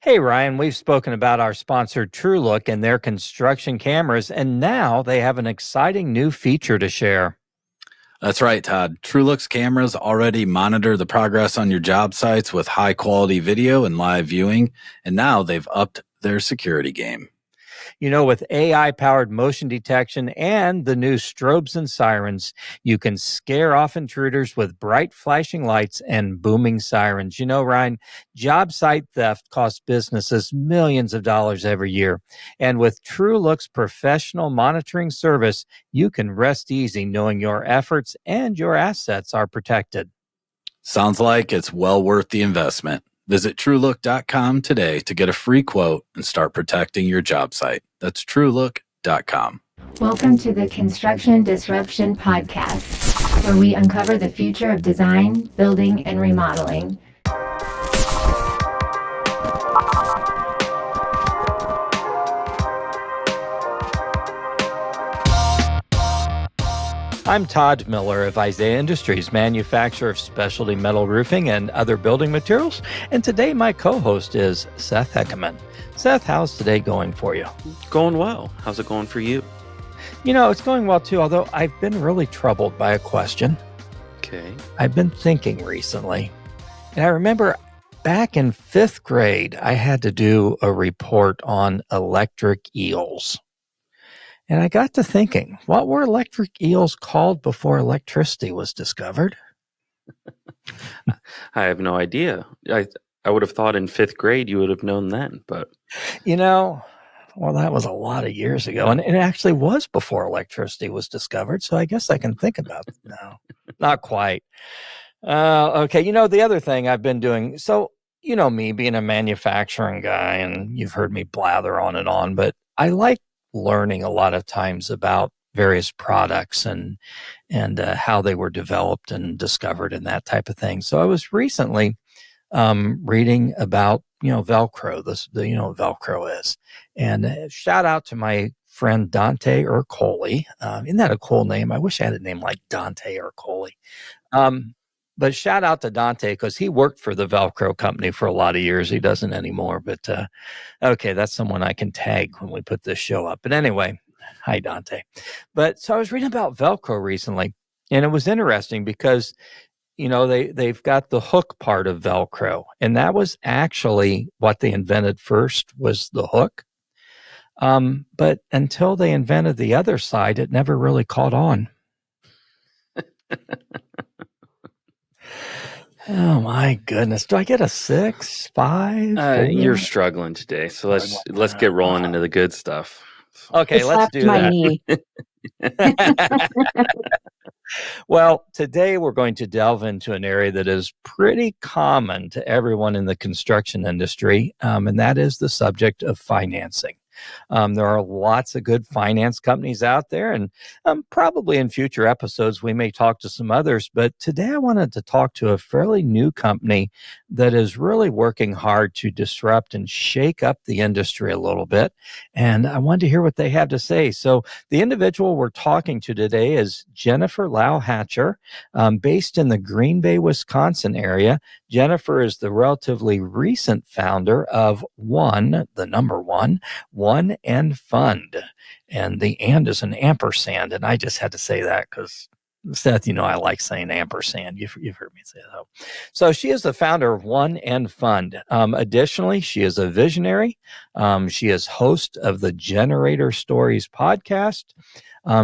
Hey, Ryan, we've spoken about our sponsor TrueLook and their construction cameras, and now they have an exciting new feature to share. That's right, Todd. TrueLook's cameras already monitor the progress on your job sites with high quality video and live viewing, and now they've upped their security game. With AI powered motion detection and the new strobes and sirens, you can scare off intruders with bright flashing lights and booming sirens. Ryan, job site theft costs businesses millions of dollars every year. And with TrueLook's professional monitoring service, you can rest easy knowing your efforts and your assets are protected. Sounds like it's well worth the investment. Visit TrueLook.com today to get a free quote and start protecting your job site. That's TrueLook.com. Welcome to the Construction Disruption Podcast, where we uncover the future of design, building, and remodeling. I'm Todd Miller of Isaiah Industries, manufacturer of specialty metal roofing and other building materials. And today my co-host is Seth Heckerman. Seth, how's today going for you? Going well. How's it going for you? It's going well too, although I've been really troubled by a question. Okay. I've been thinking recently, and I remember back in 5th grade, I had to do a report on electric eels. And I got to thinking, what were electric eels called before electricity was discovered? I have no idea. I would have thought in 5th grade you would have known then, but well, that was a lot of years ago. And it actually was before electricity was discovered. So I guess I can think about it now. Not quite. Okay. The other thing I've been doing, so, me being a manufacturing guy, and you've heard me blather on and on, but I like learning a lot of times about various products and how they were developed and discovered and that type of thing. So I was recently reading about Velcro. What Velcro is, and shout out to my friend Dante Ercole. Isn't that a cool name? I wish I had a name like Dante Ercole. But shout out to Dante because he worked for the Velcro company for a lot of years. He doesn't anymore, but okay, that's someone I can tag when we put this show up. But anyway, hi, Dante. But so I was reading about Velcro recently, and it was interesting because, they've got the hook part of Velcro, and that was actually what they invented first was the hook. But until they invented the other side, it never really caught on. Oh my goodness! Do I get a 6, 5? You're struggling today, so let's get rolling into the good stuff. Okay, let's do that. Well, today we're going to delve into an area that is pretty common to everyone in the construction industry, and that is the subject of financing. There are lots of good finance companies out there, and probably in future episodes we may talk to some others. But today I wanted to talk to a fairly new company that is really working hard to disrupt and shake up the industry a little bit. And I wanted to hear what they have to say. So the individual we're talking to today is Jennifer Lau-Hatcher, based in the Green Bay, Wisconsin area. Jennifer is the relatively recent founder of the number one and Fund. And the and is an ampersand. And I just had to say that because Seth, I like saying ampersand. You've heard me say that. So she is the founder of One and Fund. Additionally, she is a visionary. She is host of the Generator Stories podcast.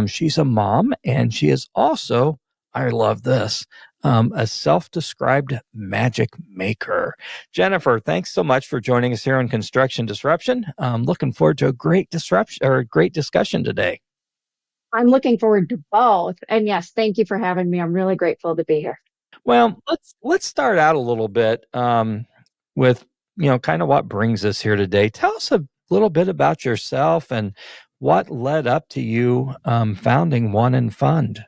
She's a mom, and she is also, I love this, a self-described magic maker. Jennifer, thanks so much for joining us here on Construction Disruption. I'm looking forward to a great discussion today. I'm looking forward to both. And yes, thank you for having me. I'm really grateful to be here. Well, let's start out a little bit with, kind of what brings us here today. Tell us a little bit about yourself and what led up to you founding One and Fund.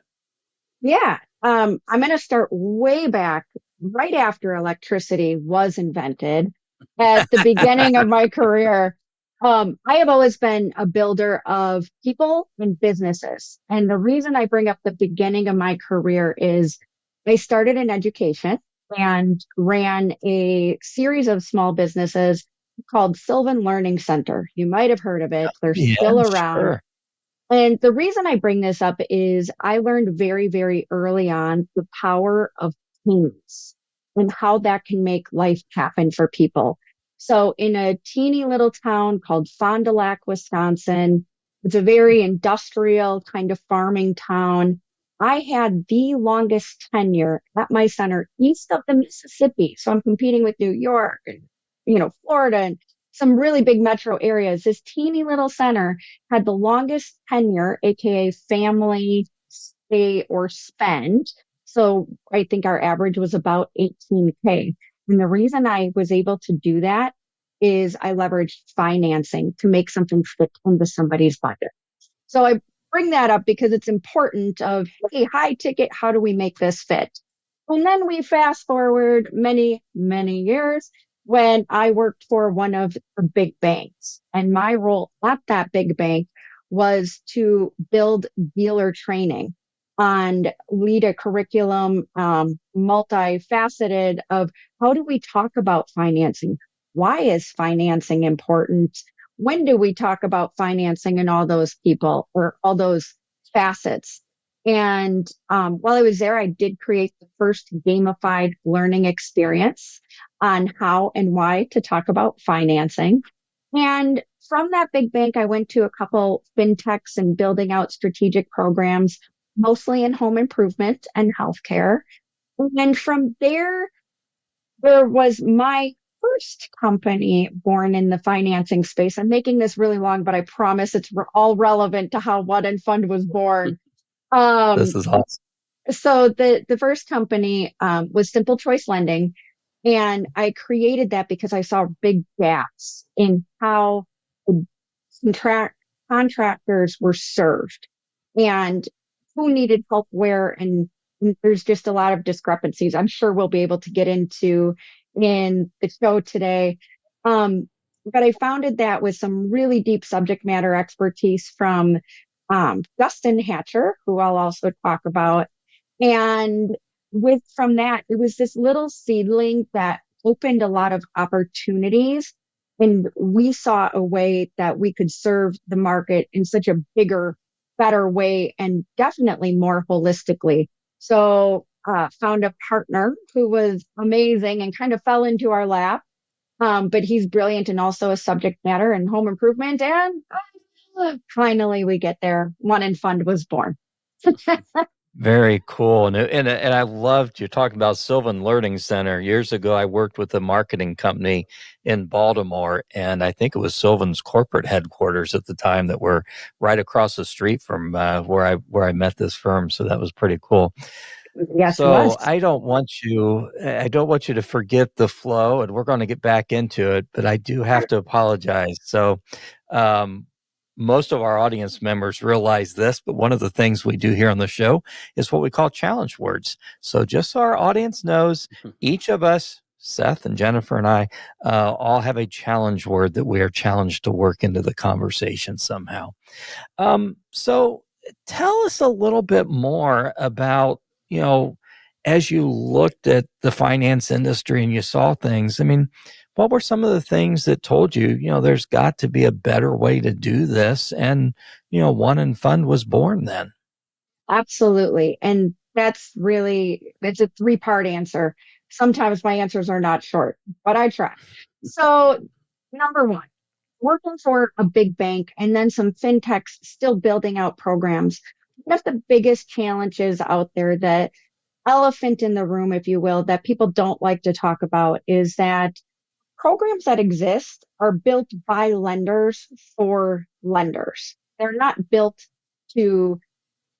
Yeah, I'm going to start way back, right after electricity was invented, at the beginning of my career. I have always been a builder of people and businesses. And the reason I bring up the beginning of my career is I started in education and ran a series of small businesses called Sylvan Learning Center. You might have heard of it. They're Yeah, still around. sure. And the reason I bring this up is I learned very, very early on the power of teams and how that can make life happen for people. So in a teeny little town called Fond du Lac, Wisconsin, it's a very industrial kind of farming town. I had the longest tenure at my center east of the Mississippi. So I'm competing with New York and, Florida and some really big metro areas. This teeny little center had the longest tenure, aka family stay or spend. So I think our average was about 18K. And the reason I was able to do that is I leveraged financing to make something fit into somebody's budget. So I bring that up because it's important of, hey, high ticket, how do we make this fit? And then we fast forward many, many years when I worked for one of the big banks. And my role at that big bank was to build dealer training and lead a curriculum, multifaceted of how do we talk about financing? Why is financing important? When do we talk about financing and all those people or all those facets? And while I was there, I did create the first gamified learning experience on how and why to talk about financing. And from that big bank, I went to a couple fintechs and building out strategic programs, mostly in home improvement and healthcare. And from there was my first company born in the financing space. I'm making this really long, but I promise it's all relevant to how What and Fund was born. This is awesome. So the first company was Simple Choice Lending. And I created that because I saw big gaps in how contractors were served and who needed help where. And there's just a lot of discrepancies. I'm sure we'll be able to get into in the show today. But I founded that with some really deep subject matter expertise from Justin Hatcher, who I'll also talk about. And from that, it was this little seedling that opened a lot of opportunities. And we saw a way that we could serve the market in such a bigger, better way and definitely more holistically. So found a partner who was amazing and kind of fell into our lap. But he's brilliant and also a subject matter and home improvement. And finally we get there. One and Fund was born. Very cool. And I loved you talking about Sylvan Learning Center. Years ago, I worked with a marketing company in Baltimore, and I think it was Sylvan's corporate headquarters at the time that were right across the street from where I met this firm. So that was pretty cool. Yes, so I don't want you to forget the flow, and we're going to get back into it, but I do have to apologize. So most of our audience members realize this, but one of the things we do here on the show is what we call challenge words. So just so our audience knows, each of us, Seth and Jennifer and I, all have a challenge word that we are challenged to work into the conversation somehow. So tell us a little bit more about, as you looked at the finance industry and you saw things, what were some of the things that told you, there's got to be a better way to do this? And, One and Fund was born then. Absolutely. And it's a 3-part answer. Sometimes my answers are not short, but I try. So number one, working for a big bank and then some fintechs still building out programs. One of the biggest challenges out there, that elephant in the room, if you will, that people don't like to talk about is that programs that exist are built by lenders for lenders. They're not built to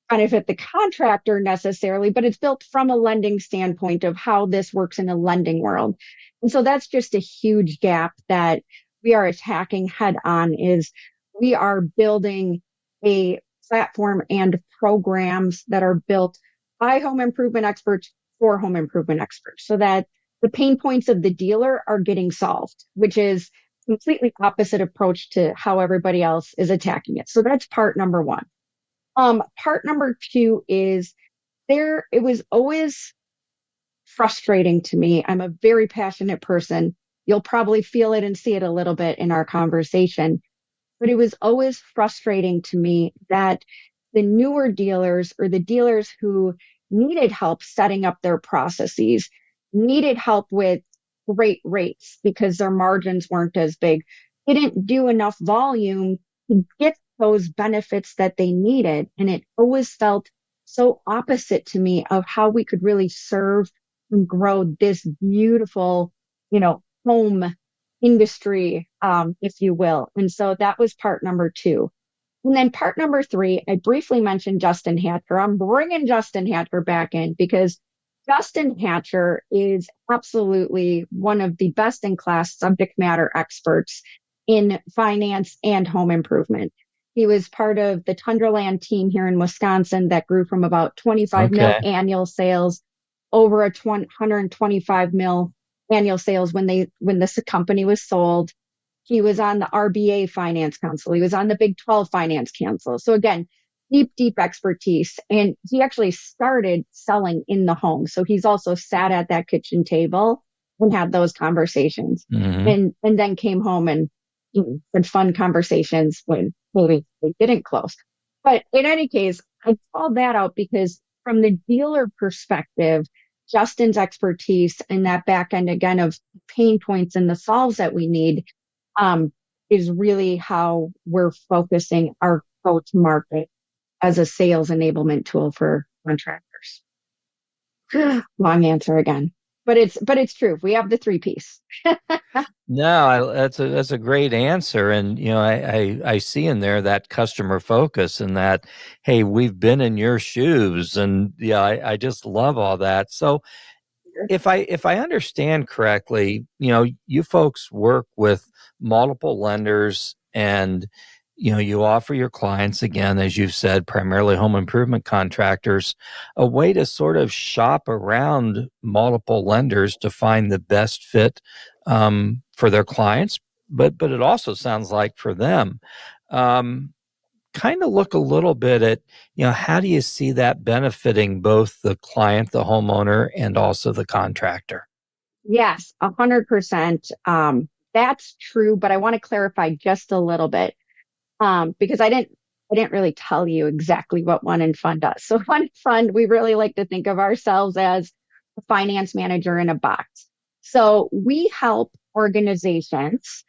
benefit the contractor necessarily, but it's built from a lending standpoint of how this works in a lending world. And so that's just a huge gap that we are attacking head on. Is we are building a platform and programs that are built by home improvement experts for home improvement experts, so that the pain points of the dealer are getting solved, which is completely opposite approach to how everybody else is attacking it. So that's part number one. Part number two is it was always frustrating to me. I'm a very passionate person. You'll probably feel it and see it a little bit in our conversation. But it was always frustrating to me that the newer dealers or the dealers who needed help setting up their processes, needed help with great rates because their margins weren't as big, didn't do enough volume to get those benefits that they needed. And it always felt so opposite to me of how we could really serve and grow this beautiful, home industry, if you will. And so that was part number two. And then part number three, I briefly mentioned Justin Hatcher. I'm bringing Justin Hatcher back in because Justin Hatcher is absolutely one of the best in class subject matter experts in finance and home improvement. He was part of the Tundraland team here in Wisconsin that grew from about 25 mil Okay. annual sales over a 125 mil annual sales when this company was sold. He was on the RBA Finance Council. He was on the Big 12 Finance Council. So again, deep expertise. And he actually started selling in the home. So he's also sat at that kitchen table and had those conversations Mhm. and then came home and had fun conversations when maybe they didn't close. But in any case, I called that out because from the dealer perspective, Justin's expertise and that back end again of pain points and the solves that we need is really how we're focusing our go-to-market as a sales enablement tool for contractors. Long answer again, but it's true. We have the three piece. No, that's a great answer, and I see in there that customer focus and that, hey, we've been in your shoes, and yeah, I just love all that. So if I understand correctly, you folks work with multiple lenders, and you offer your clients, again, as you've said, primarily home improvement contractors, a way to sort of shop around multiple lenders to find the best fit for their clients, but it also sounds like for them. Um, Kind of look a little bit at, how do you see that benefiting both the client, the homeowner, and also the contractor? Yes, 100%. That's true, but I want to clarify just a little bit because I didn't really tell you exactly what One in Fund does. So One in Fund, we really like to think of ourselves as a finance manager in a box. So we help organizations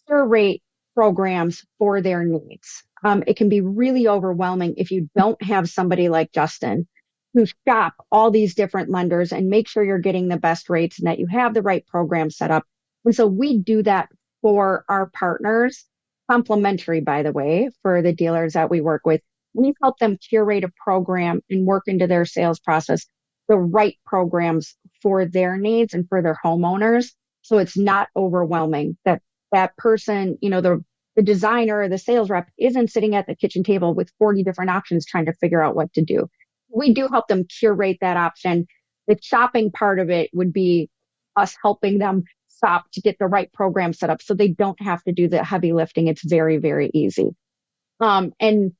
curate programs for their needs. It can be really overwhelming if you don't have somebody like Justin who shop all these different lenders and make sure you're getting the best rates and that you have the right program set up. And so we do that for our partners, complimentary, by the way, for the dealers that we work with. We help them curate a program and work into their sales process the right programs for their needs and for their homeowners. So it's not overwhelming that person, the designer or the sales rep isn't sitting at the kitchen table with 40 different options trying to figure out what to do. We do help them curate that option. The shopping part of it would be us helping them shop to get the right program set up so they don't have to do the heavy lifting. It's very, very easy. And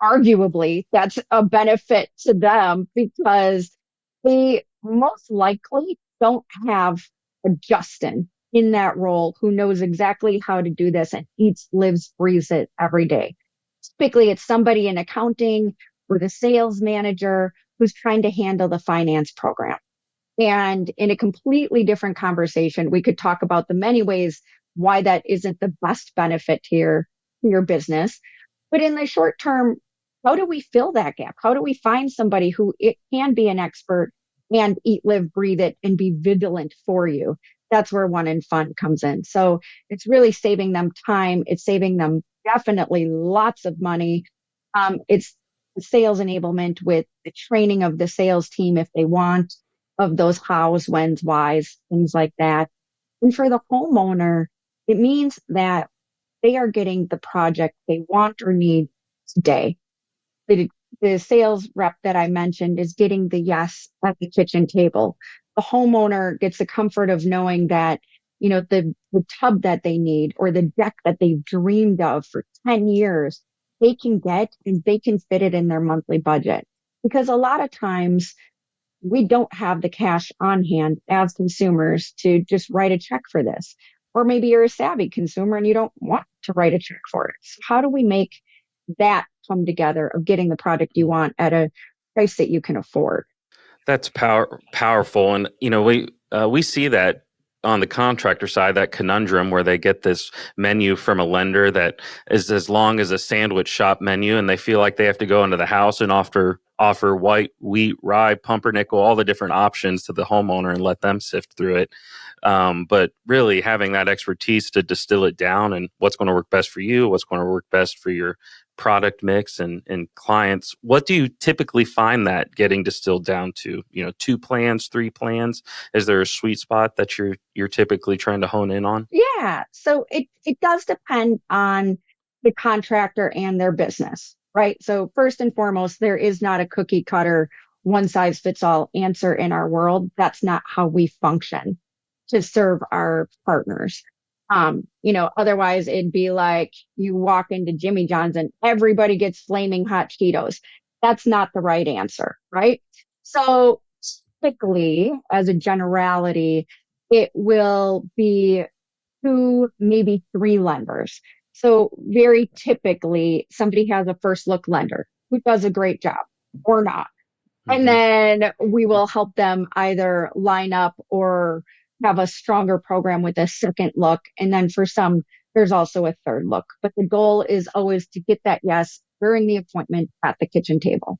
arguably that's a benefit to them because they most likely don't have a Justin in that role who knows exactly how to do this and eats, lives, breathes it every day. Typically, it's somebody in accounting or the sales manager who's trying to handle the finance program. And in a completely different conversation, we could talk about the many ways why that isn't the best benefit to your business. But in the short term, how do we fill that gap? How do we find somebody who it can be an expert and eat, live, breathe it and be vigilant for you? That's where One in Fund comes in. So it's really saving them time. It's saving them definitely lots of money. It's sales enablement with the training of the sales team if they want, of those hows, whens, whys, things like that. And for the homeowner, it means that they are getting the project they want or need today. The sales rep that I mentioned is getting the yes at the kitchen table. The homeowner gets the comfort of knowing that, the tub that they need or the deck that they've dreamed of for 10 years, they can get and they can fit it in their monthly budget. Because a lot of times we don't have the cash on hand as consumers to just write a check for this. Or maybe you're a savvy consumer and you don't want to write a check for it. So how do we make that come together of getting the product you want at a price that you can afford? That's powerful, and we see that on the contractor side, that conundrum where they get this menu from a lender that is as long as a sandwich shop menu, and they feel like they have to go into the house and offer white, wheat, rye, pumpernickel, all the different options to the homeowner and let them sift through it. But really having that expertise to distill it down and what's going to work best for you, what's going to work best for your product mix and clients. What do you typically find that getting distilled down to? 2 plans, 3 plans? Is there a sweet spot that you're typically trying to hone in on? Yeah. So it does depend on the contractor and their business, right? So first and foremost, there is not a cookie cutter, one size fits all answer in our world. That's not how we function to serve our partners. Otherwise it'd be like you walk into Jimmy John's and everybody gets flaming hot Cheetos. That's not the right answer, right? So typically, as a generality, it will be 2, maybe 3 lenders. So very typically somebody has a first look lender who does a great job or not. And then we will help them either line up or have a stronger program with a second look. And then for some, there's also a third look. But the goal is always to get that yes during the appointment at the kitchen table.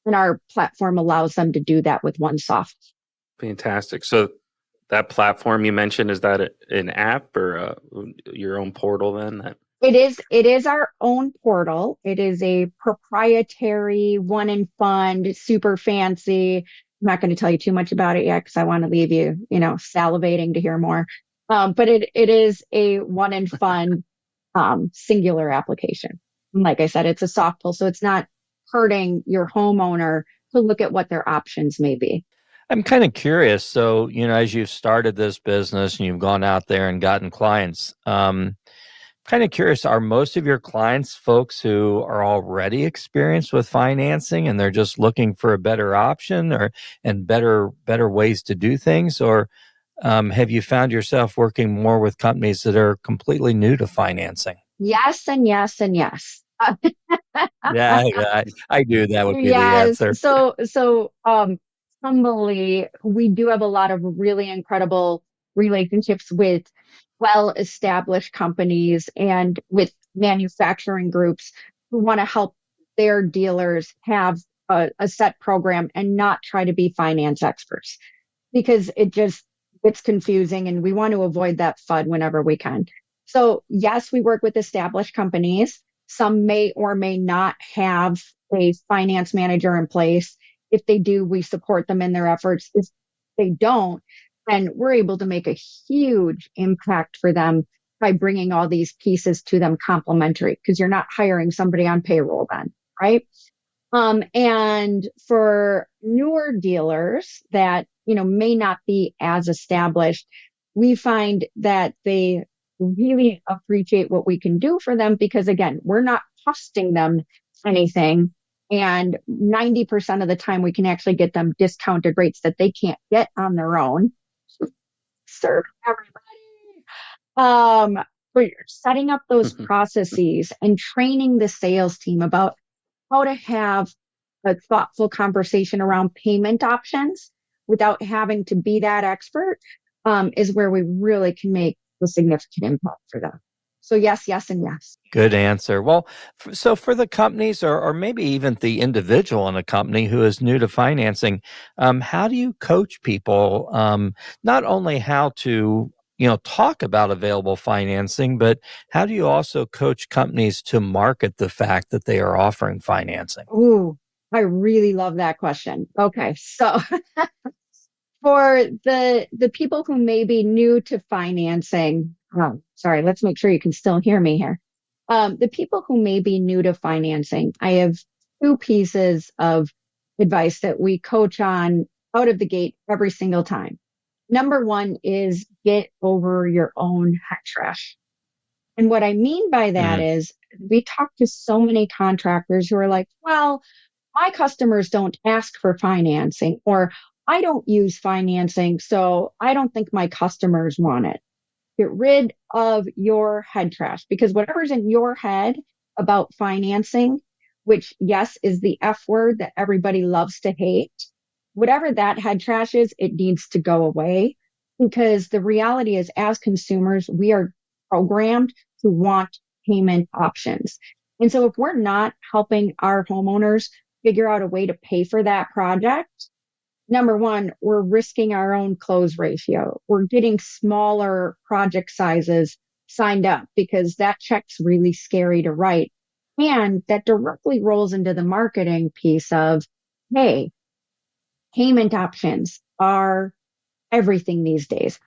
And our platform allows them to do that with one software. Fantastic. So that platform you mentioned, is that an app or your own portal then? It is our own portal. It is a proprietary one in fund, super fancy. I'm not going to tell you too much about it yet because I want to leave you, salivating to hear more. But it is a one in fund singular application. And like I said, it's a soft pull, so it's not hurting your homeowner to look at what their options may be. I'm kind of curious. So, as you've started this business and you've gone out there and gotten clients, kind of curious, are most of your clients folks who are already experienced with financing and they're just looking for a better option and better ways to do things? Or have you found yourself working more with companies that are completely new to financing? Yes, and yes, and yes. Yeah, I knew that would be the Yes. answer. So, humbly, we do have a lot of really incredible relationships with well-established companies and with manufacturing groups who want to help their dealers have a set program and not try to be finance experts because it's confusing and we want to avoid that FUD whenever we can. So yes, we work with established companies. Some may or may not have a finance manager in place. If they do, we support them in their efforts. If they don't, then we're able to make a huge impact for them by bringing all these pieces to them complementary because you're not hiring somebody on payroll then, right? And for newer dealers that, may not be as established, we find that they really appreciate what we can do for them because again, we're not costing them anything. And 90% of the time we can actually get them discounted rates that they can't get on their own. Serve everybody. We're setting up those processes and training the sales team about how to have a thoughtful conversation around payment options without having to be that expert is where we really can make a significant impact for them. So yes, yes, and yes. Good answer. Well, so for the companies or maybe even the individual in a company who is new to financing, how do you coach people not only how to talk about available financing, but how do you also coach companies to market the fact that they are offering financing? Ooh, I really love that question. Okay, so for the people who may be new to financing, sorry, let's make sure you can still hear me here. The people who may be new to financing, I have 2 pieces of advice that we coach on out of the gate every single time. Number 1 is get over your own head trash. And what I mean by that is we talk to so many contractors who are like, well, my customers don't ask for financing, or I don't use financing, so I don't think my customers want it. Get rid of your head trash, because whatever's in your head about financing, which, yes, is the F word that everybody loves to hate, whatever that head trash is, it needs to go away, because the reality is, as consumers, we are programmed to want payment options. And so if we're not helping our homeowners figure out a way to pay for that project, number one, we're risking our own close ratio. We're getting smaller project sizes signed up because that check's really scary to write. And that directly rolls into the marketing piece of, hey, payment options are everything these days.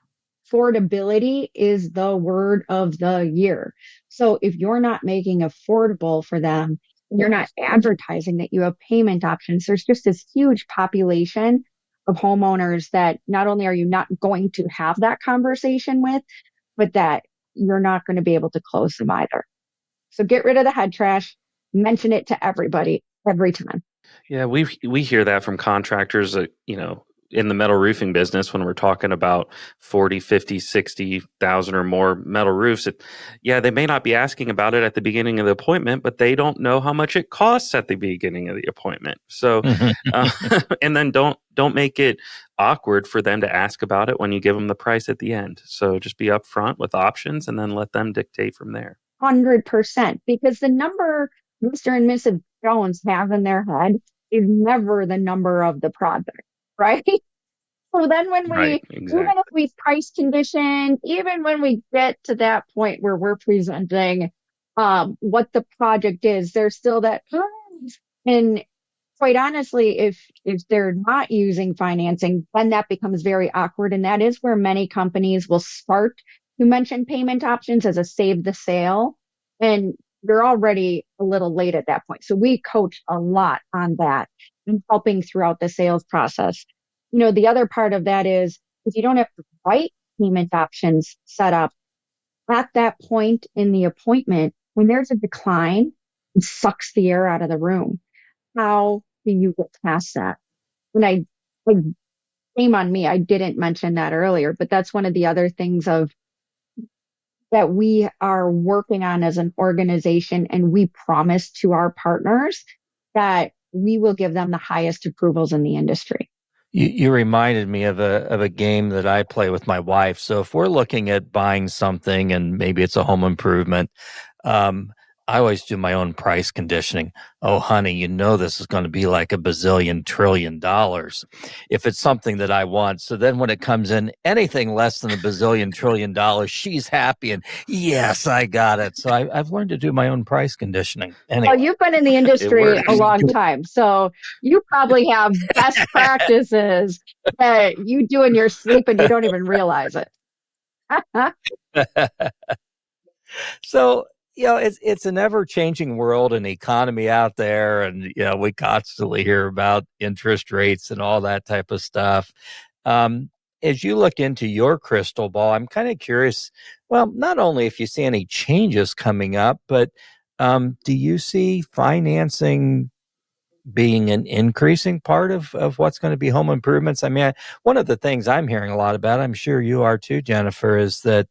Affordability is the word of the year. So if you're not making affordable for them, you're not advertising that you have payment options, there's just this huge population of homeowners that not only are you not going to have that conversation with, but that you're not going to be able to close them either. So get rid of the head trash, mention it to everybody every time. Yeah, we hear that from contractors that, in the metal roofing business when we're talking about 40, 50, 60,000 or more metal roofs. They may not be asking about it at the beginning of the appointment, but they don't know how much it costs at the beginning of the appointment. So, and then don't make it awkward for them to ask about it when you give them the price at the end. So just be upfront with options and then let them dictate from there. 100%, because the number Mr. and Mrs. Jones have in their head is never the number of the project, right? So then when Right, even if we price condition, even when we get to that point where we're presenting what the project is, there's still that, and quite honestly, if they're not using financing, then that becomes very awkward. And that is where many companies will start to mention payment options as a save the sale. And you're already a little late at that point. So we coach a lot on that and helping throughout the sales process. The other part of that is, if you don't have the right payment options set up at that point in the appointment, when there's a decline, it sucks the air out of the room. How do you get past that? And shame on me, I didn't mention that earlier, but that's one of the other things that we are working on as an organization. And we promise to our partners that we will give them the highest approvals in the industry. You reminded me of a game that I play with my wife. So if we're looking at buying something and maybe it's a home improvement, I always do my own price conditioning. Oh, honey, this is going to be like a bazillion trillion dollars if it's something that I want. So then when it comes in anything less than a bazillion trillion dollars, she's happy and yes, I got it. So I've learned to do my own price conditioning. Anyway. Well, you've been in the industry a long time, so you probably have best practices that you do in your sleep and you don't even realize it. So, it's an ever-changing world and economy out there. And, we constantly hear about interest rates and all that type of stuff. As you look into your crystal ball, I'm kind of curious, well, not only if you see any changes coming up, but do you see financing being an increasing part of what's going to be home improvements? I mean, one of the things I'm hearing a lot about, I'm sure you are too, Jennifer, is that,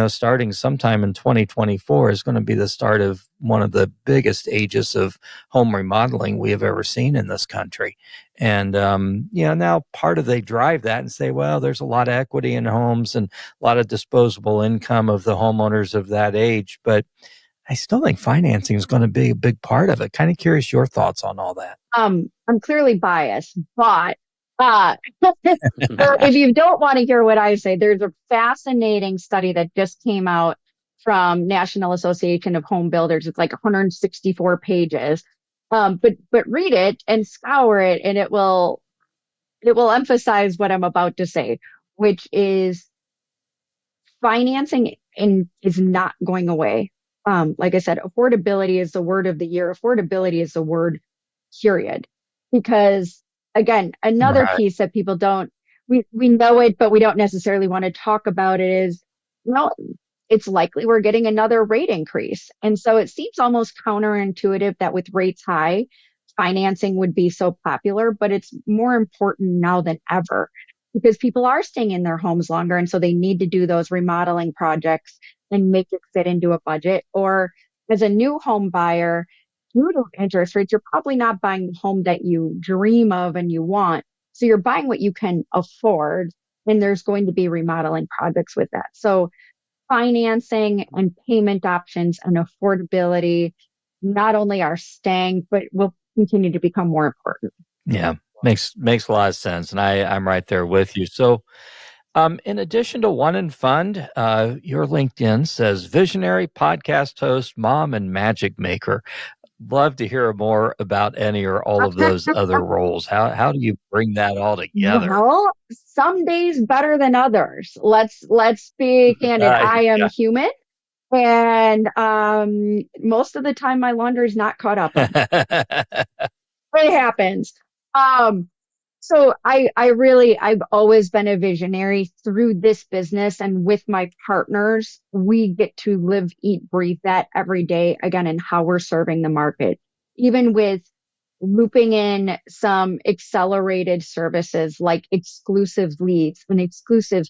starting sometime in 2024 is going to be the start of one of the biggest ages of home remodeling we have ever seen in this country. And, now part of they drive that and say, well, there's a lot of equity in homes and a lot of disposable income of the homeowners of that age. But I still think financing is going to be a big part of it. Kind of curious your thoughts on all that. I'm clearly biased, but if you don't want to hear what I say, there's a fascinating study that just came out from National Association of Home Builders. It's like 164 pages. But read it and scour it, and it will emphasize what I'm about to say, which is financing is not going away. Like I said, affordability is the word of the year. Affordability is the word, period. Because again, another piece that people we know it, but we don't necessarily want to talk about it is, it's likely we're getting another rate increase. And so it seems almost counterintuitive that with rates high, financing would be so popular, but it's more important now than ever because people are staying in their homes longer. And so they need to do those remodeling projects and make it fit into a budget. Or as a new home buyer, due to interest rates, you're probably not buying the home that you dream of and you want. So you're buying what you can afford, and there's going to be remodeling projects with that. So financing and payment options and affordability not only are staying, but will continue to become more important. Yeah, makes a lot of sense, and I'm right there with you. So, in addition to One and Fund, your LinkedIn says visionary podcast host, mom, and magic maker. Love to hear more about any or all of those other roles. How do you bring that all together? Well, some days better than others. Let's be candid. I am Yeah. human, and most of the time my laundry is not caught up. It happens. Um, so I've always been a visionary through this business, and with my partners, we get to live, eat, breathe that every day again in how we're serving the market, even with looping in some accelerated services like exclusive leads and exclusive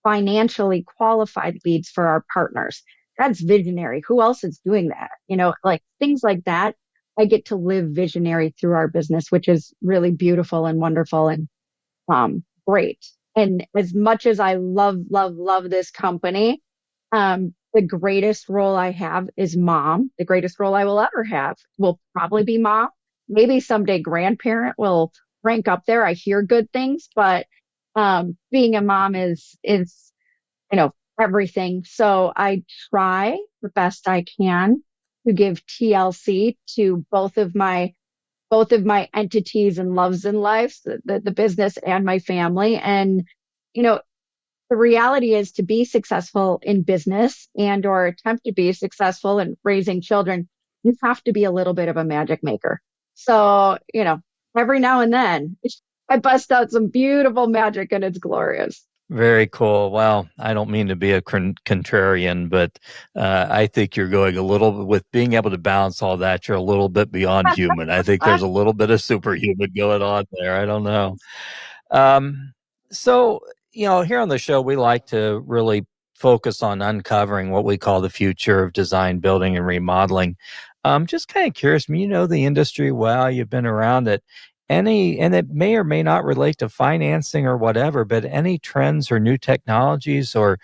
financially qualified leads for our partners. That's visionary. Who else is doing that? Like things like that. I get to live visionary through our business, which is really beautiful and wonderful and great. And as much as I love this company, the greatest role I have is mom. The greatest role I will ever have will probably be mom. Maybe someday grandparent will rank up there. I hear good things, but being a mom is everything. So I try the best I can to give TLC to both of my entities and loves in life, the business and my family. And, the reality is to be successful in business and or attempt to be successful in raising children, you have to be a little bit of a magic maker. So, every now and then I bust out some beautiful magic and it's glorious. Very cool. Well, I don't mean to be a contrarian, but I think you're going a little bit with being able to balance all that. You're a little bit beyond human. I think there's a little bit of superhuman going on there. I don't know. So, here on the show, we like to really focus on uncovering what we call the future of design, building, and remodeling. Just kind of curious, you know the industry well, you've been around it. And it may or may not relate to financing or whatever, but any trends or new technologies or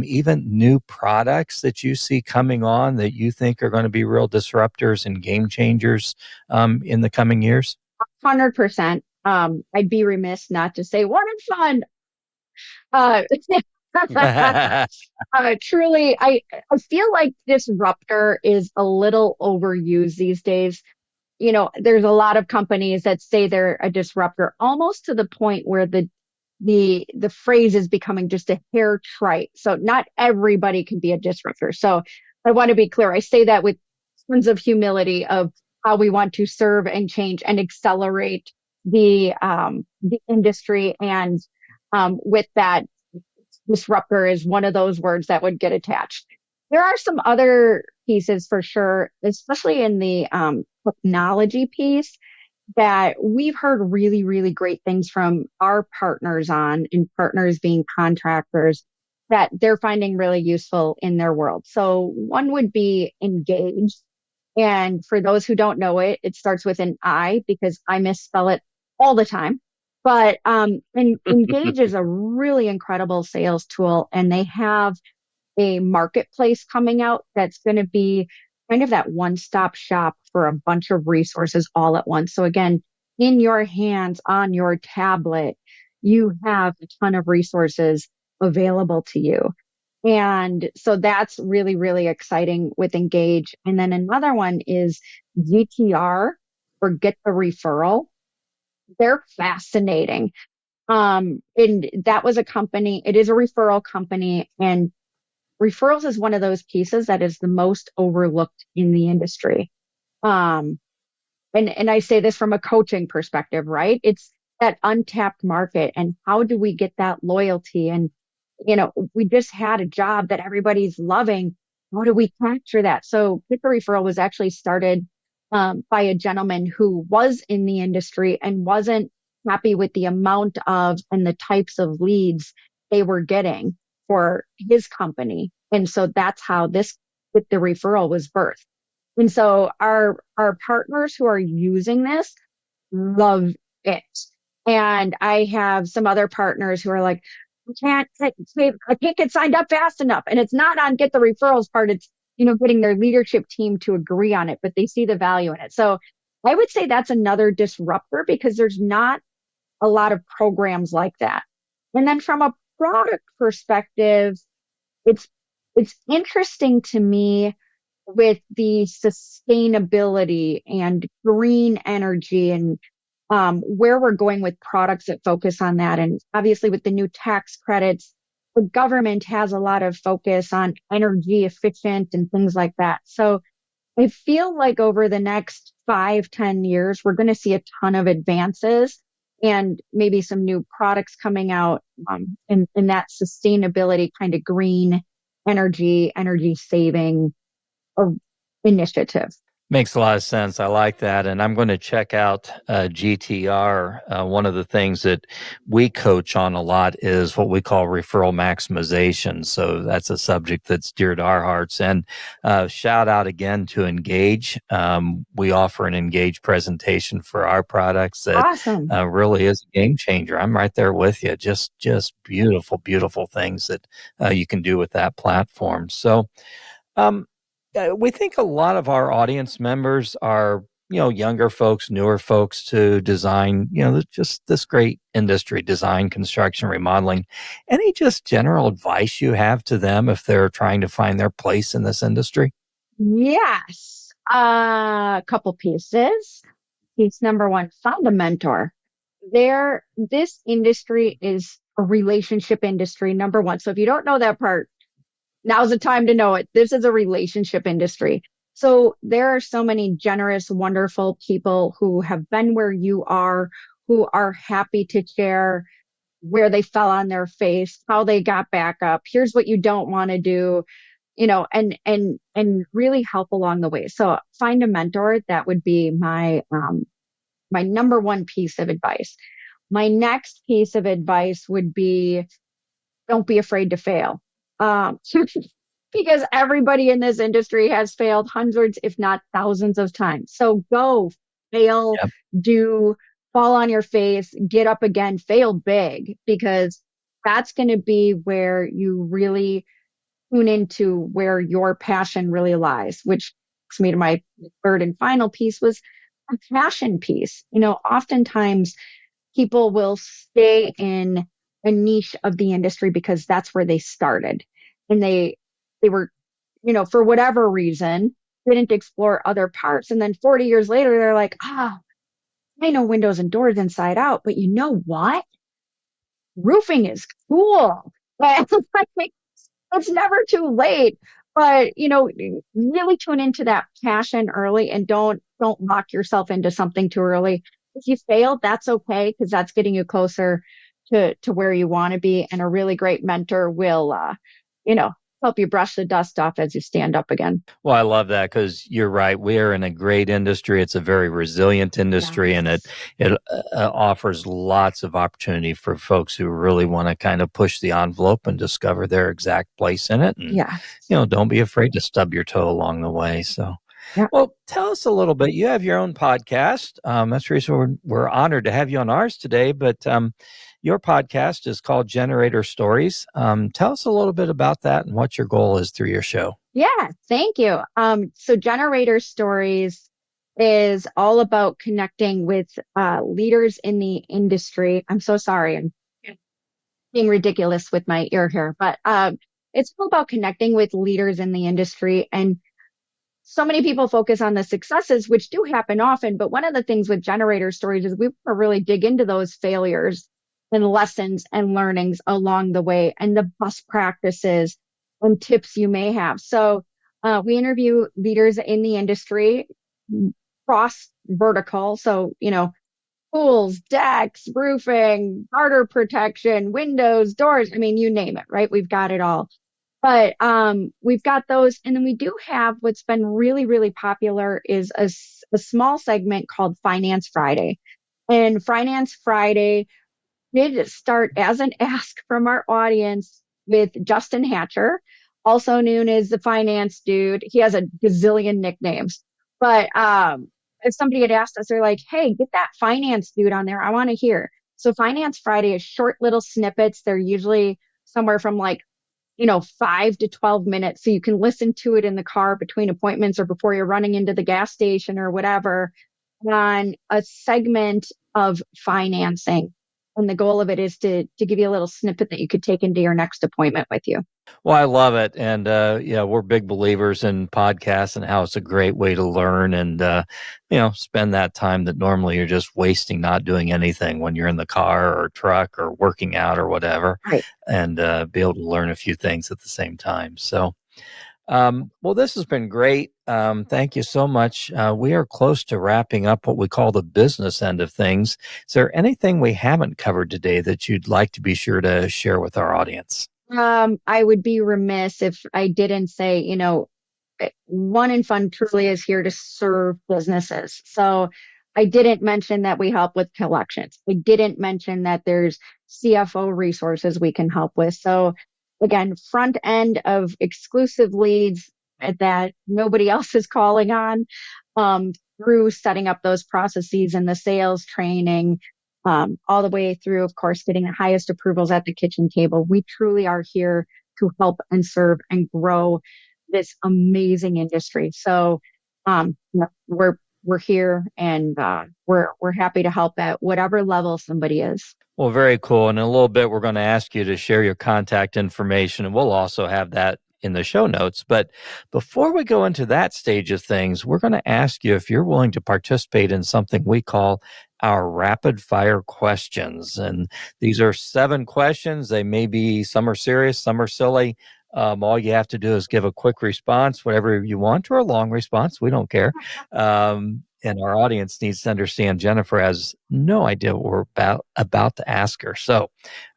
even new products that you see coming on that you think are going to be real disruptors and game changers in the coming years? 100%. I'd be remiss not to say One and Fund. Truly, I feel like disruptor is a little overused these days. There's a lot of companies that say they're a disruptor, almost to the point where the phrase is becoming just a hair trite. So not everybody can be a disruptor. So I want to be clear. I say that with tons of humility of how we want to serve and change and accelerate the industry. And with that, disruptor is one of those words that would get attached. There are some other pieces for sure, especially in the technology piece, that we've heard really, really great things from our partners on, and partners being contractors, that they're finding really useful in their world. So one would be Engage. And for those who don't know it, it starts with an I because I misspell it all the time. But Engage is a really incredible sales tool, and they have a marketplace coming out that's going to be kind of that one-stop shop for a bunch of resources all at once. So again, in your hands, on your tablet, you have a ton of resources available to you. And so that's really, really exciting with Engage. And then another one is GTR, or Get the Referral. They're fascinating. And that was a company, it is a referral company, and referrals is one of those pieces that is the most overlooked in the industry. And I say this from a coaching perspective, right? It's that untapped market, and how do we get that loyalty? And, we just had a job that everybody's loving. How do we capture that? So Get the Referral was actually started by a gentleman who was in the industry and wasn't happy with the amount of and the types of leads they were getting for his company. And so that's how this with the referral was birthed. And so our partners who are using this love it. And I have some other partners who are like, I can't get signed up fast enough. And it's not on get the referrals part. It's, getting their leadership team to agree on it, but they see the value in it. So I would say that's another disruptor because there's not a lot of programs like that. And then from a product perspective, it's interesting to me with the sustainability and green energy and where we're going with products that focus on that. And obviously with the new tax credits, the government has a lot of focus on energy efficient and things like that. So I feel like over the next 5-10 years, we're going to see a ton of advances and maybe some new products coming out in that sustainability kind of green energy saving initiative. Makes a lot of sense. I like that. And I'm going to check out GTR. One of the things that we coach on a lot is what we call referral maximization. So that's a subject that's dear to our hearts. And shout out again to Engage. We offer an Engage presentation for our products that Awesome. Really is a game changer. I'm right there with you. Just beautiful, beautiful things that you can do with that platform. So, we think a lot of our audience members are, younger folks, newer folks to design, just this great industry, design, construction, remodeling. Any just general advice you have to them if they're trying to find their place in this industry? Yes. A couple pieces. Piece number one, find a mentor. This industry is a relationship industry, number one. So if you don't know that part, now's the time to know it. This is a relationship industry. So there are so many generous, wonderful people who have been where you are, who are happy to share where they fell on their face, how they got back up. Here's what you don't want to do, and really help along the way. So find a mentor. That would be my number one piece of advice. My next piece of advice would be, don't be afraid to fail. Because everybody in this industry has failed hundreds, if not thousands of times. So go fail, fall on your face, get up again, fail big, because that's going to be where you really tune into where your passion really lies, which takes me to my third and final piece was a passion piece. Oftentimes people will stay in a niche of the industry because that's where they started. And they were, for whatever reason, didn't explore other parts. And then 40 years later, they're like, I know windows and doors inside out, but you know what? Roofing is cool. It's never too late. But, really tune into that passion early and don't lock yourself into something too early. If you fail, that's okay, because that's getting you closer to where you want to be. And a really great mentor will, help you brush the dust off as you stand up again. Well, I love that because you're right. We are in a great industry. It's a very resilient industry, and it offers lots of opportunity for folks who really want to kind of push the envelope and discover their exact place in it. And, don't be afraid to stub your toe along the way. So, well, tell us a little bit. You have your own podcast. That's the reason we're honored to have you on ours today. But your podcast is called Generator Stories. Tell us a little bit about that and what your goal is through your show. Yeah, thank you. So Generator Stories is all about connecting with leaders in the industry. I'm so sorry. I'm being ridiculous with my ear here, but it's all about connecting with leaders in the industry. And so many people focus on the successes, which do happen often. But one of the things with Generator Stories is we want to really dig into those failures and lessons and learnings along the way and the best practices and tips you may have. So we interview leaders in the industry, cross vertical. So, pools, decks, roofing, garter protection, windows, doors. I mean, you name it, right? We've got it all. But we've got those. And then we do have what's been really, really popular is a small segment called Finance Friday. And Finance Friday did start as an ask from our audience with Justin Hatcher, also known as the finance dude. He has a gazillion nicknames. But if somebody had asked us, they're like, hey, get that finance dude on there. I want to hear. So Finance Friday is short little snippets. They're usually somewhere from like 5 to 12 minutes. So you can listen to it in the car between appointments or before you're running into the gas station or whatever on a segment of financing. And the goal of it is to give you a little snippet that you could take into your next appointment with you. Well, I love it. And, we're big believers in podcasts and how it's a great way to learn and, spend that time that normally you're just wasting not doing anything when you're in the car or truck or working out or whatever, Right. and be able to learn a few things at the same time. So, well, this has been great. Thank you so much. We are close to wrapping up what we call the business end of things. Is there anything we haven't covered today that you'd like to be sure to share with our audience? I would be remiss if I didn't say, One in Fun truly is here to serve businesses. So I didn't mention that we help with collections. I didn't mention that there's CFO resources we can help with. So again, front end of exclusive leads that nobody else is calling on, through setting up those processes and the sales training, all the way through, of course, getting the highest approvals at the kitchen table. We truly are here to help and serve and grow this amazing industry. So, we're here and we're happy to help at whatever level somebody is. Well, very cool. And in a little bit, we're going to ask you to share your contact information, and we'll also have that in the show notes. But before we go into that stage of things, we're going to ask you if you're willing to participate in something we call our rapid fire questions. And these are 7 questions. They may be, some are serious, some are silly. All you have to do is give a quick response, whatever you want, or a long response. We don't care. And our audience needs to understand Jennifer has no idea what we're about to ask her. So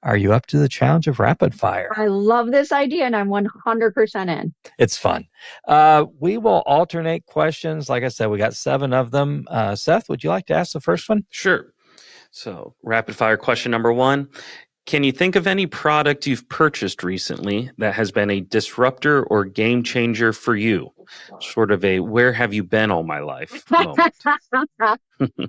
are you up to the challenge of rapid fire? I love this idea and I'm 100% in. It's fun. We will alternate questions. Like I said, we got 7 of them. Seth, would you like to ask the first one? Sure. So, rapid fire question number 1. Can you think of any product you've purchased recently that has been a disruptor or game changer for you? Sort of a where have you been all my life moment.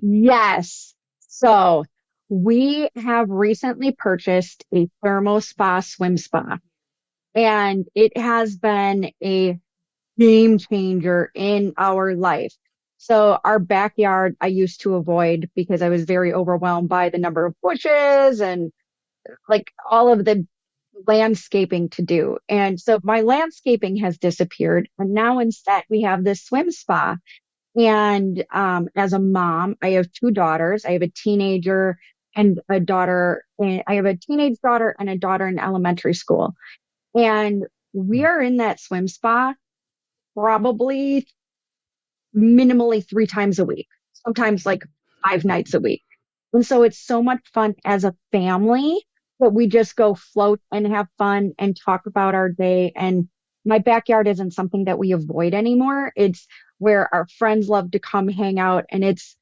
Yes. So we have recently purchased a thermo spa swim spa, and it has been a game changer in our life. So our backyard, I used to avoid because I was very overwhelmed by the number of bushes and like all of the landscaping to do. And so my landscaping has disappeared. And now instead we have this swim spa. And as a mom, I have 2 daughters. I have a teenager and a daughter. And I have a teenage daughter and a daughter in elementary school. And we are in that swim spa probably minimally 3 times a week, sometimes like 5 nights a week. And so it's so much fun as a family that we just go float and have fun and talk about our day. And my backyard isn't something that we avoid anymore. It's where our friends love to come hang out, and it's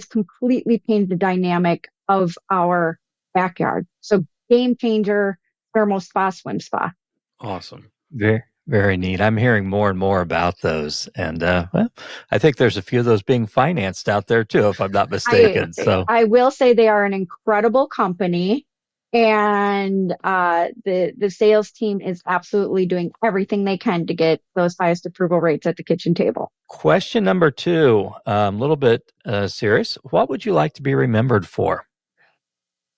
completely changed the dynamic of our backyard. So game changer, thermal spa, swim spa. Awesome. Very, very neat. I'm hearing more and more about those. And I think there's a few of those being financed out there too, if I'm not mistaken. I will say they are an incredible company. And the sales team is absolutely doing everything they can to get those highest approval rates at the kitchen table. Question number 2, a little bit serious. What would you like to be remembered for?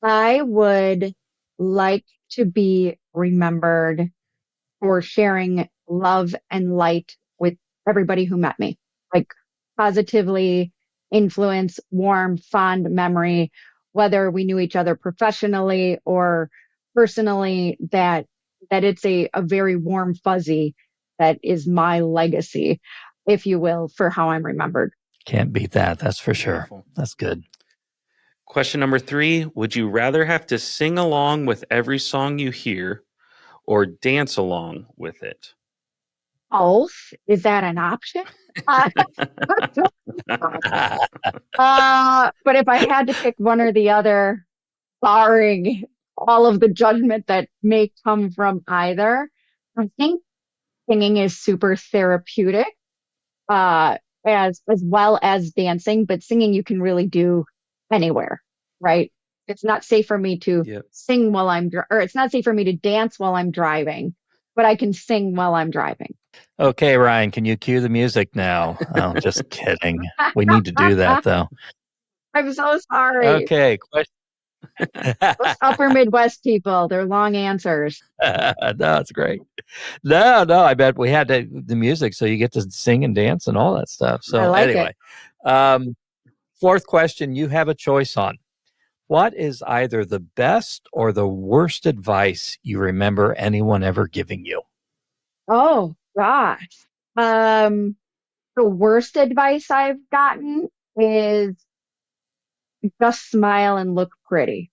I would like to be remembered for sharing love and light with everybody who met me, like positively influence, warm, fond memory, whether we knew each other professionally or personally, that it's a very warm fuzzy that is my legacy, if you will, for how I'm remembered. Can't beat that. That's for sure. Wonderful. That's good. Question number 3. Would you rather have to sing along with every song you hear or dance along with it? Both. Is that an option? Uh, but if I had to pick one or the other, barring all of the judgment that may come from either, I think singing is super therapeutic, uh, as well as dancing. But singing you can really do anywhere, right? It's not safe for me to Yep. sing while or it's not safe for me to dance while I'm driving, but I can sing while I'm driving. Okay, Ryan, can you cue the music now? Oh, just kidding. We need to do that though. I'm so sorry. Okay, question. Those upper Midwest people, they're long answers. No, it's great. No, I bet we had the music, so you get to sing and dance and all that stuff. I So like anyway, fourth question you have a choice on. What is either the best or the worst advice you remember anyone ever giving you? Oh gosh. The worst advice I've gotten is just smile and look pretty.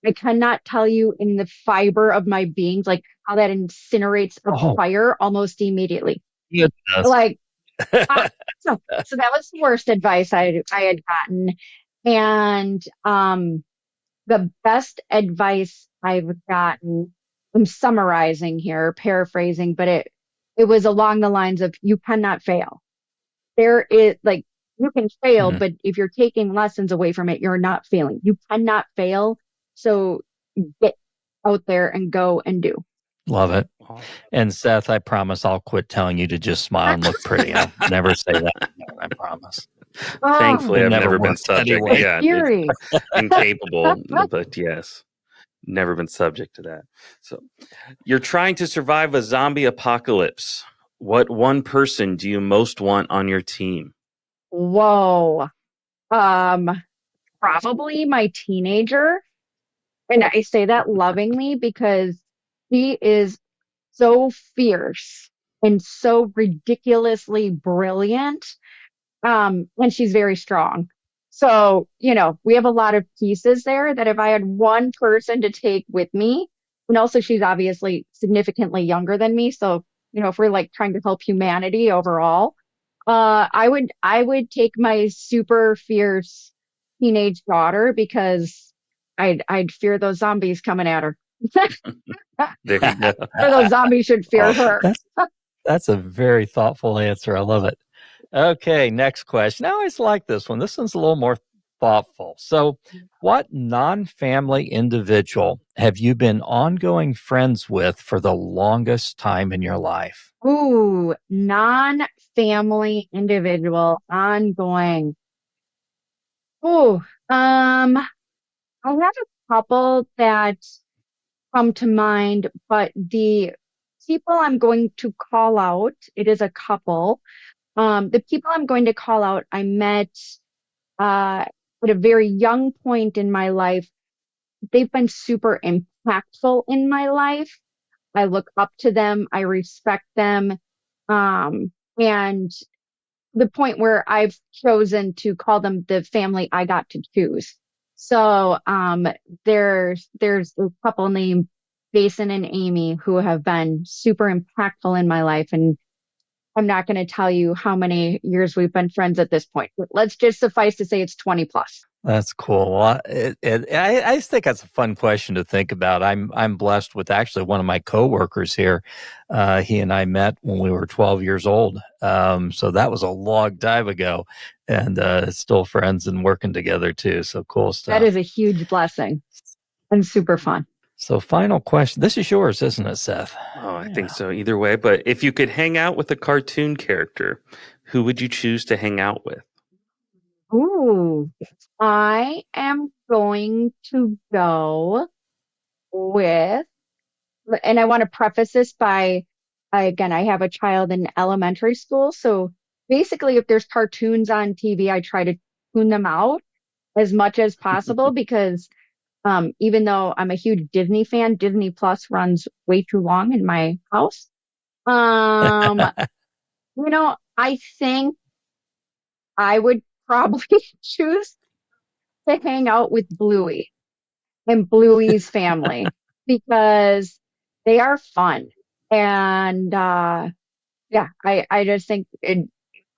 I cannot tell you in the fiber of my beings, like how that incinerates a Oh, fire almost immediately. goodness. Like, ah, so that was the worst advice I had gotten. And the best advice I've gotten, I'm summarizing here, paraphrasing, but it was along the lines of you cannot fail. There is like you can fail, Mhm. but if you're taking lessons away from it, you're not failing. You cannot fail. So get out there and go and do. Love it. Awesome. And Seth, I promise I'll quit telling you to just smile and look pretty. I'll never say that again, I promise. Thankfully, It I've never never been worked subject. anyway. Yeah, Fury. incapable, but yes, never been subject to that. So you're trying to survive a zombie apocalypse. What one person do you most want on your team? Whoa. Probably my teenager. And I say that lovingly because he is so fierce and so ridiculously brilliant. And she's very strong. So, we have a lot of pieces there that if I had one person to take with me, and also she's obviously significantly younger than me. So, if we're like trying to help humanity overall, I would take my super fierce teenage daughter because I'd fear those zombies coming at her. There you go. Or those zombies should fear Awesome. her. That's a very thoughtful answer. I love it. Okay, next question. I always like this one. This one's a little more thoughtful. So, what non family individual have you been ongoing friends with for the longest time in your life? Ooh, non-family individual ongoing. Ooh, I have a couple that come to mind, but the people I'm going to call out, it is a couple. The people I'm going to call out, I met at a very young point in my life. They've been super impactful in my life. I look up to them. I respect them. And the point where I've chosen to call them the family I got to choose. So, there's a couple named Jason and Amy who have been super impactful in my life. And I'm not going to tell you how many years we've been friends at this point, but let's just suffice to say it's 20 plus. That's cool. Well, I just think that's a fun question to think about. I'm blessed with actually one of my coworkers here. He and I met when we were 12 years old. So that was a long time ago, and still friends and working together too. So cool That stuff. is a huge blessing and super fun. So final question. This is yours, isn't it, Seth? Oh, I think so. Either way, but if you could hang out with a cartoon character, who would you choose to hang out with? Ooh, I am going to go with, and I want to preface this by, again, I have a child in elementary school. So basically, if there's cartoons on TV, I try to tune them out as much as possible because even though I'm a huge Disney fan, Disney Plus runs way too long in my house. Um, I think I would probably choose to hang out with Bluey and Bluey's family because They are fun. And yeah, I just think no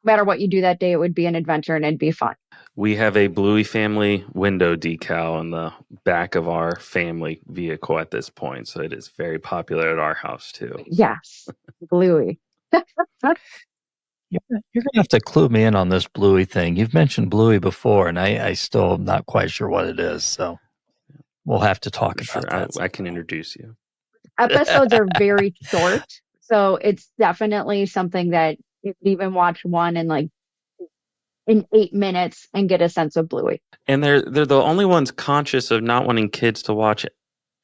matter what you do that day, it would be an adventure and it'd be fun. We have a Bluey family window decal on the back of our family vehicle at this point, so it is very popular at our house too. Yes, Bluey. You're gonna have to clue me in on this Bluey thing. You've mentioned Bluey before, and I still am not quite sure what it is. So we'll have to talk Sure, about that. I can introduce you. Episodes are very short, so it's definitely something that you could even watch one in 8 minutes and get a sense of Bluey. And they're the only ones conscious of not wanting kids to watch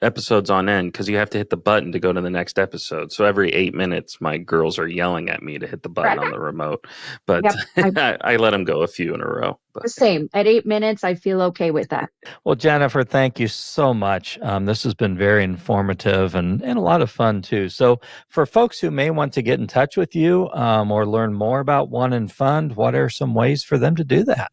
episodes on end because you have to hit the button to go to the next episode. So every 8 minutes, my girls are yelling at me to hit the button on the remote. But Yep, I let them go a few in a row. the But same. At 8 minutes, I feel okay with that. Well, Jennifer, thank you so much. This has been very informative and a lot of fun too. So, for folks who may want to get in touch with you or learn more about One and Fund, what are some ways for them to do that?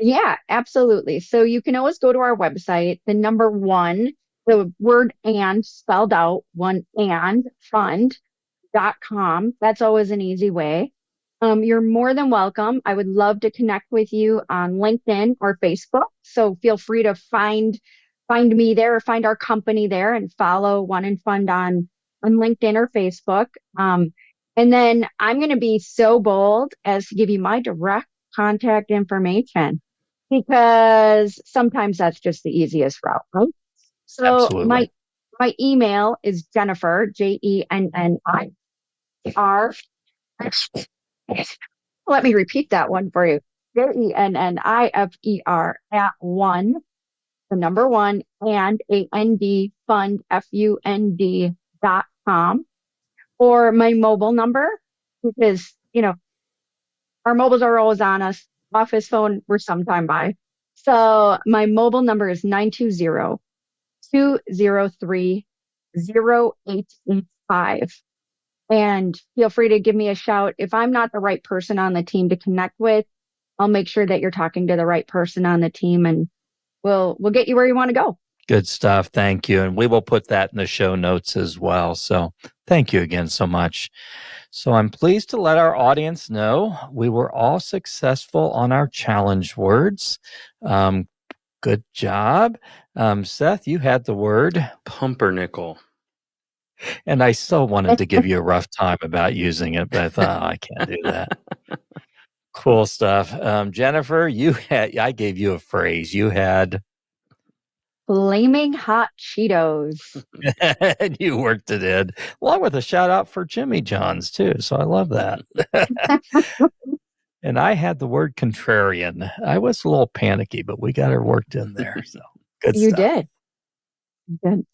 Yeah, absolutely. So you can always go to our website, the number one, the word and spelled out, one and fund.com. That's always an easy way. You're more than welcome. I would love to connect with you on LinkedIn or Facebook. So feel free to find me there or find our company there and follow One and Fund on LinkedIn or Facebook. And then I'm going to be so bold as to give you my direct contact information because sometimes that's just the easiest route, right? So Absolutely. my email is Jennifer, JENNIR. Let me repeat that one for you. JENNIFER at one, the number one, and AND fund, FUND.com. Or my mobile number, because, our mobiles are always on us. Office phone, we're sometime by. So my mobile number is 920-203-0885. And feel free to give me a shout. If I'm not the right person on the team to connect with, I'll make sure that you're talking to the right person on the team and we'll get you where you want to go. Good stuff. Thank you. And we will put that in the show notes as well. So thank you again so much. So I'm pleased to let our audience know we were all successful on our challenge words. Good job. Seth, you had the word pumpernickel. And I so wanted to give you a rough time about using it, but I thought, I can't do that. Cool stuff. Jennifer, I gave you a phrase. You had flaming hot Cheetos. And you worked it in, along with a shout out for Jimmy John's too. So I love that. And I had the word contrarian. I was a little panicky, but we got her worked in there. So good you stuff. Did. Good.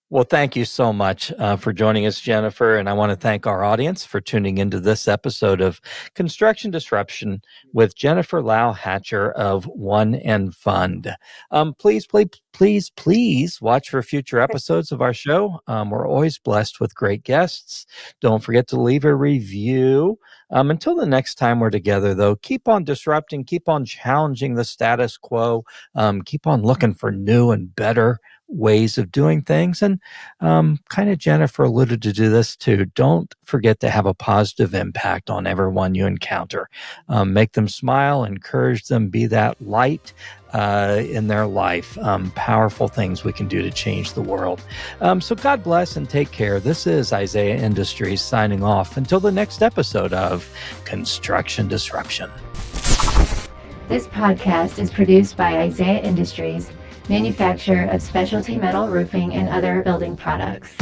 Well, thank you so much for joining us, Jennifer. And I want to thank our audience for tuning into this episode of Construction Disruption with Jennifer Lau-Hatcher of One and Fund. Please watch for future episodes of our show. We're always blessed with great guests. Don't forget to leave a review. Until the next time we're together, though, keep on disrupting, keep on challenging the status quo, keep on looking for new and better ways of doing things. And kind of Jennifer alluded to this too. Don't forget to have a positive impact on everyone you encounter. Make them smile, encourage them, be that light in their life. Powerful things we can do to change the world. So God bless and take care. This is Isaiah Industries signing off until the next episode of Construction Disruption. This podcast is produced by Isaiah Industries, manufacturer of specialty metal roofing and other building products.